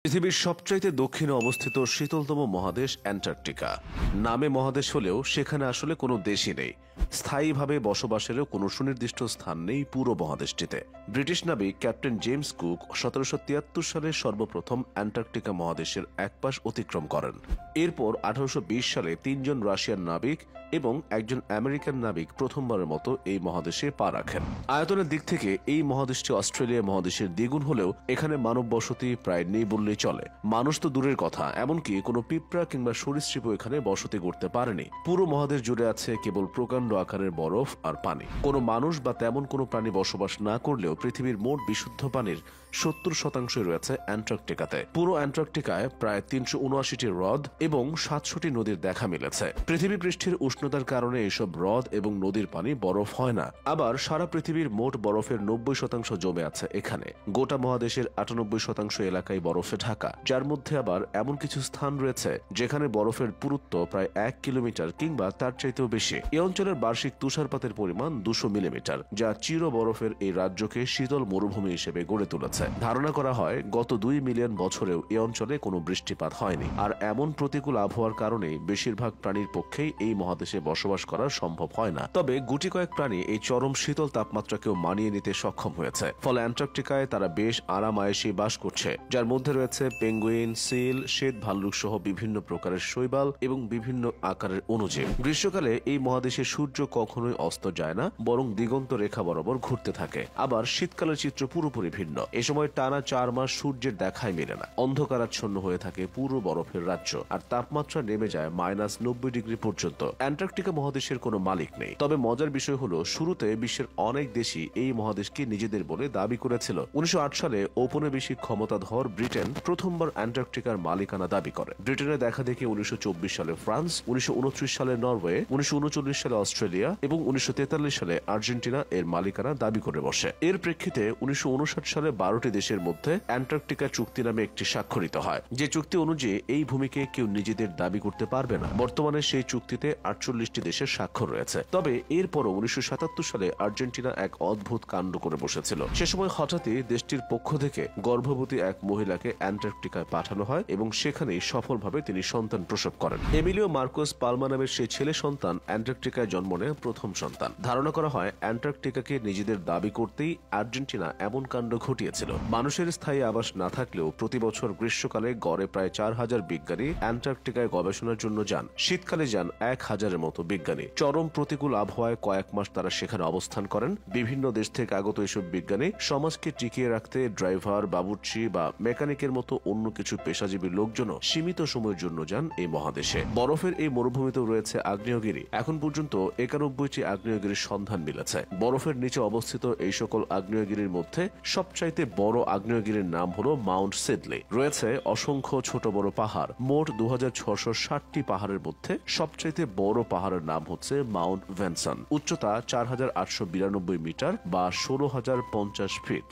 পৃথিবীর সবচাইতে দক্ষিণে অবস্থিত শীতলতম মহাদেশ অ্যান্টার্কটিকা। নামে মহাদেশ হলেও সেখানে আসলে কোনো দেশই নেই, স্থায়ীভাবে বসবাসেরও কোনো সুনির্দিষ্ট স্থান নেই পুরো মহাদেশটিতে। ব্রিটিশ নাবিক ক্যাপ্টেন জেমস কুক 1773 সালে সর্বপ্রথম অ্যান্টার্কটিকা মহাদেশের এক পাশ অতিক্রম করেন। এরপর 1820 সালে 3 জন রাশিয়ান নাবিক এবং একজন আমেরিকান নাবিক প্রথমবারের মতো এই মহাদেশে পা রাখেন। আয়তনের দিক থেকে এই মহাদেশটি অস্ট্রেলিয়া মহাদেশের দ্বিগুণ হলেও এখানে মানব বসতি প্রায় নেই বললেই চলে। মানুষ তো দূরের কথা, এমনকি কোনো পিঁপড়া কিংবা সরীসৃপও এখানে বসতি করতে পারেনি। পুরো মহাদেশ জুড়ে আছে কেবল প্রকাণ্ড আকারের বরফ আর পানি। কোনো মানুষ বা তেমন কোনো প্রাণী বসবাস না করলেও পৃথিবীর মোট বিশুদ্ধ পানির 70% রয়েছে অ্যান্টার্কটিকাতে। পুরো অ্যান্টার্কটিকায় প্রায় 379টি হ্রদ এবং 700টি নদীর দেখা মিলেছে। পৃথিবী পৃষ্ঠের উষ্ণতার কারণে এসব হ্রদ এবং নদীর পানি বরফ হয় না। আবার সারা পৃথিবীর মোট বরফের 90% জমে আছে এখানে। গোটা মহাদেশের 98% এলাকায় বরফে ঢাকা, যার মধ্যে আবার এমন কিছু স্থান রয়েছে যেখানে বরফের পুরুত্ব প্রায় 1 কিলোমিটার কিংবা তার চাইতেও বেশি। এই অঞ্চলের বার্ষিক তুষারপাতের পরিমাণ 200 মিলিমিটার, যা চির বরফের এই রাজ্যকে শীতল মরুভূমি হিসেবে গড়ে তুলেছে। ধারণা করা হয় গত 2 মিলিয়ন বছরেও এই অঞ্চলে কোনো বৃষ্টিপাত হয়নি। আর এমন প্রতিকূল আবহাওয়ার কারণে বেশিরভাগ প্রাণীর পক্ষেই এই মহাদেশে বসবাস করা সম্ভব হয় না। তবে গুটি কয়েক প্রাণী এই চরম শীতল তাপমাত্রাকেও মানিয়ে নিতে সক্ষম হয়েছে। ফলে অ্যান্টার্কটিকায় তারা বেশ আরাম-আয়েশে বাস করছে, যার মধ্যে রয়েছে পেঙ্গুইন, সিল, শ্বেত ভাল্লুক সহ বিভিন্ন প্রকারের শৈবাল এবং বিভিন্ন আকারের অণুজীব। গ্রীষ্মকালে এই মহাদেশে সূর্য কখনোই অস্ত যায় না, বরং দিগন্ত রেখা বরাবর ঘুরতে থাকে। আবার শীতকালের চিত্র পুরোপুরি ভিন্ন। এ সময় টানা 4 মাস সূর্যের দেখাই মেলে না, অন্ধকারাচ্ছন্ন হয়ে থাকে পুরো বরফের রাজ্য, আর তাপমাত্রা নেমে যায় -90 ডিগ্রি পর্যন্ত। অ্যান্টার্কটিকা মহাদেশের কোনো মালিক নেই। তবে মজার বিষয় হলো, শুরুতে বিশ্বের অনেক দেশই এই মহাদেশকে নিজেদের বলে দাবি করেছিল। 1908 সালে ঔপনিবেশিক ক্ষমতাধর ব্রিটেন প্রথমবার অ্যান্টার্কটিকার মালিকানা দাবি করে। ব্রিটেনের দেখা দেখে 1924 সালে ফ্রান্স, 1929 সালে নরওয়ে, 1939 সালে অস্ট্রেলিয়া এবং 1943 সালে আর্জেন্টিনা এর মালিকানা দাবি করে বসে। এর প্রেক্ষিতে 1959 সালে 12টি দেশের মধ্যে অ্যান্টার্কটিকা চুক্তি নামে একটি স্বাক্ষরিত হয়, যে চুক্তি অনুযায়ী এই ভূমিকে কেউ নিজেদের দাবি করতে পারবে না। বর্তমানে সেই চুক্তিতে 48টি দেশের স্বাক্ষর রয়েছে। তবে এরপরও 1977 সালে আর্জেন্টিনা এক অদ্ভুত কাণ্ড করে বসেছিল। সে সময় হঠাৎই দেশটির পক্ষ থেকে গর্ভবতী এক মহিলাকে অ্যান্টার্কটিকায় পাঠানো হয় এবং সেখানেই সফলভাবে তিনি সন্তান প্রসব করেন। এমিলিও মার্কোস পালমা নামের সেই ছেলে সন্তান অ্যান্টার্কটিকায় জন্ম নেয় প্রথম সন্তান। ধারণা করা হয় অ্যান্টার্কটিকাকে নিজেদের দাবি করতেই আর্জেন্টিনা এমন কাণ্ড ঘটিয়েছিল। মানুষের স্থায়ী আবাস না থাকলেও প্রতি বছর গ্রীষ্মকালে গড়ে প্রায় 4000 বিজ্ঞানী অ্যান্টার্কটিকায় গবেষণার জন্য যান। শীতকালে যান 1000-এর মতো বিজ্ঞানী। চরম প্রতিকূল আবহাওয়ায় কয়েক মাস তারা সেখানে অবস্থান করেন। বিভিন্ন দেশ থেকে আগত এসব বিজ্ঞানী সমাজকে টিকিয়ে রাখতে ড্রাইভার, বাবুর্চি বা মেকানিকের মতো অন্য কিছু পেশাজীবী লোকজনও সীমিত সময়ের জন্য যান এই মহাদেশে। বরফের এই মরুভূমিতেও রয়েছে আগ্নেয়গিরি। এখন পর্যন্ত 91টি আগ্নেয়গিরির সন্ধান মিলেছে। বরফের নিচে অবস্থিত এই সকল আগ্নেয়গিরির মধ্যে সবচাইতে বড় আগ্নেয়গিরির নাম হলো মাউন্ট সিডলি। রয়েছে অসংখ্য ছোট বড় পাহাড়। মোট 2660টি পাহাড়ের মধ্যে সবচাইতে বড় পাহাড়ের নাম হচ্ছে মাউন্ট ভেনসন। উচ্চতা 4892 মিটার বা 16050 ফিট।